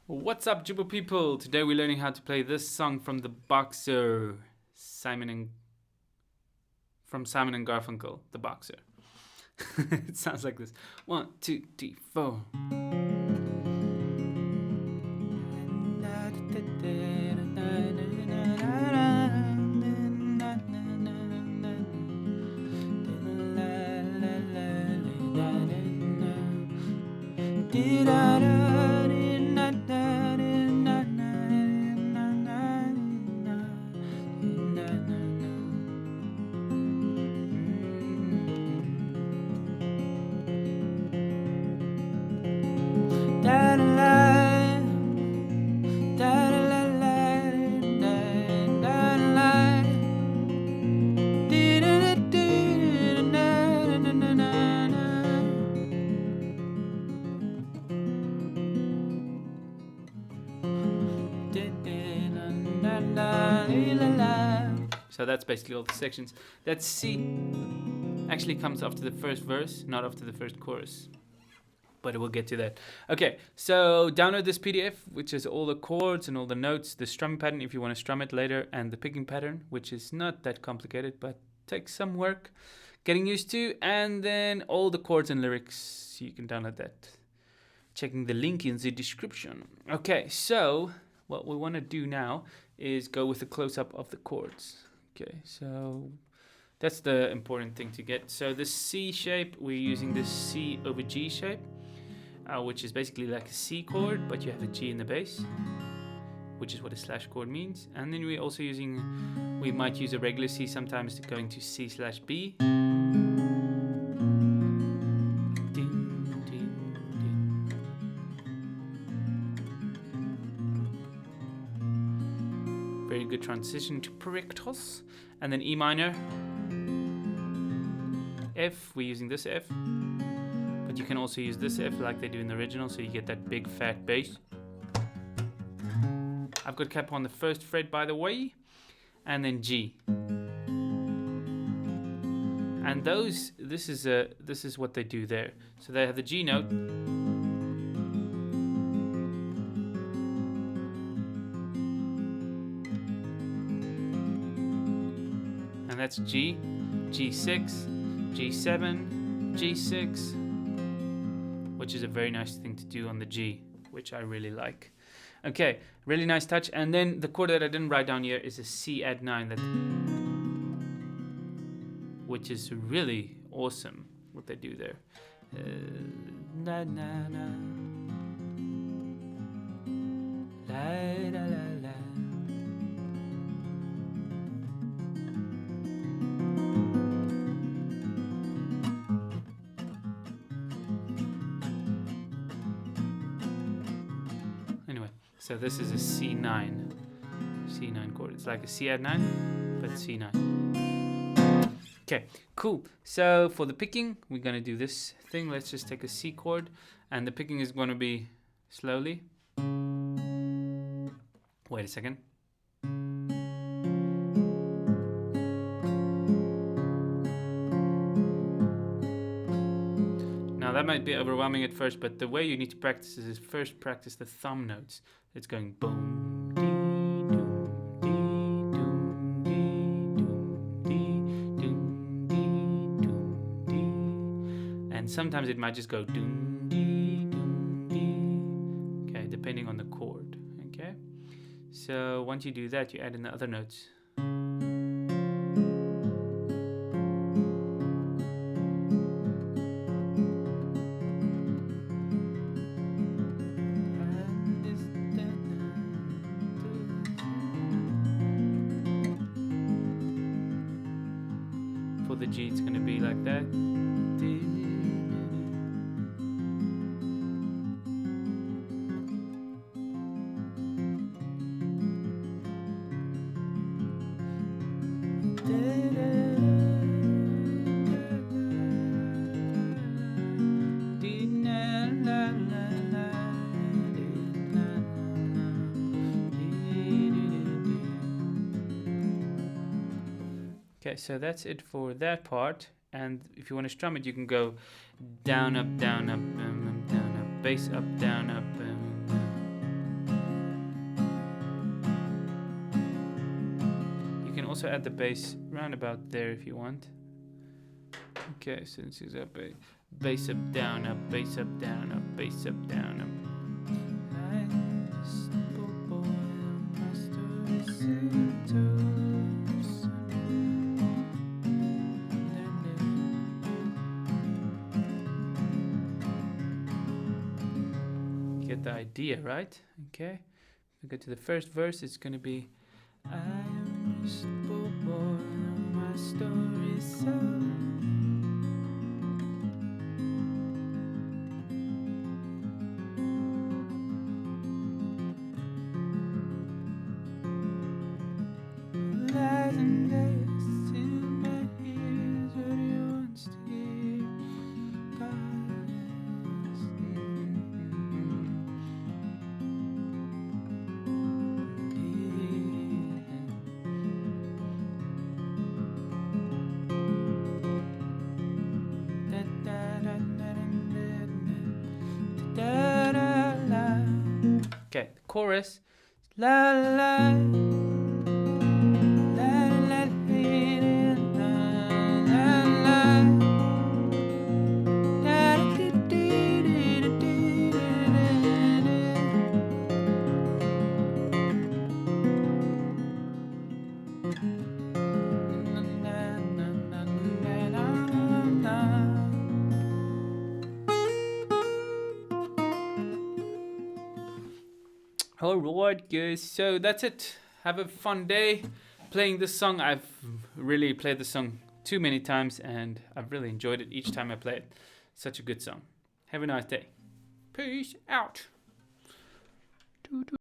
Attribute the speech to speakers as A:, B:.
A: What's up, Jooba people? Today we're learning how to play this song from the Boxer, from Simon and Garfunkel, the Boxer. It sounds like this: 1, 2, 3, 4. So that's basically all the sections. That C actually comes after the first verse, not after the first chorus. But we'll get to that. Okay, so download this PDF, which is all the chords and all the notes, the strumming pattern if you want to strum it later, and the picking pattern, which is not that complicated, but takes some work getting used to, and then all the chords and lyrics. You can download that, checking the link in the description. Okay, so what we want to do now is go with a close-up of the chords. Okay, so that's the important thing to get. So the C shape, we're using this C over G shape, which is basically like a C chord, but you have a G in the bass, which is what a slash chord means. And then we're also we might use a regular C sometimes going to C/B. Very good transition to Perictos. And then E minor, F, we're using this F, but you can also use this F like they do in the original, so you get that big fat bass. I've got cap on the first fret, by the way, and then G. And this is what they do there. So they have the G note, and that's G, G6, G7, G6, which is a very nice thing to do on the G, which I really like. Okay, really nice touch. And then the chord that I didn't write down here is a C add 9, which is really awesome what they do there. Na na na, la la la la. So this is a C9 chord. It's like a C add 9, but C9. Okay, cool. So for the picking, we're going to do this thing. Let's just take a C chord, and the picking is going to be slowly. Wait a second. Now that might be overwhelming at first, but the way you need to practice is first practice the thumb notes. It's going boom, dee, doom, dee, doom, dee, doom, dee, doom, dee, doom, dee. And sometimes it might just go doom, dee, doom, dee. Okay, depending on the chord. Okay, so once you do that, you add in the other notes. For the G, it's going to be like that. Okay, so that's it for that part. And if you want to strum it, you can go down, up, down, up, down, up, bass, up, down, up, also add the bass round about there if you want. Okay, so this is up, bass up, down, up, bass up, down, up, bass up, down, up. I'm a simple boy, my story's get the idea, right? Okay. If we go to the first verse, it's gonna be I am a simple boy, my story's so. Lies and days to my ears, what you want to hear, guys. Okay, the chorus. La la la la la Alright guys, so that's it. Have a fun day playing this song. I've really played the song too many times and I've really enjoyed it each time I play it. Such a good song. Have a nice day. Peace out.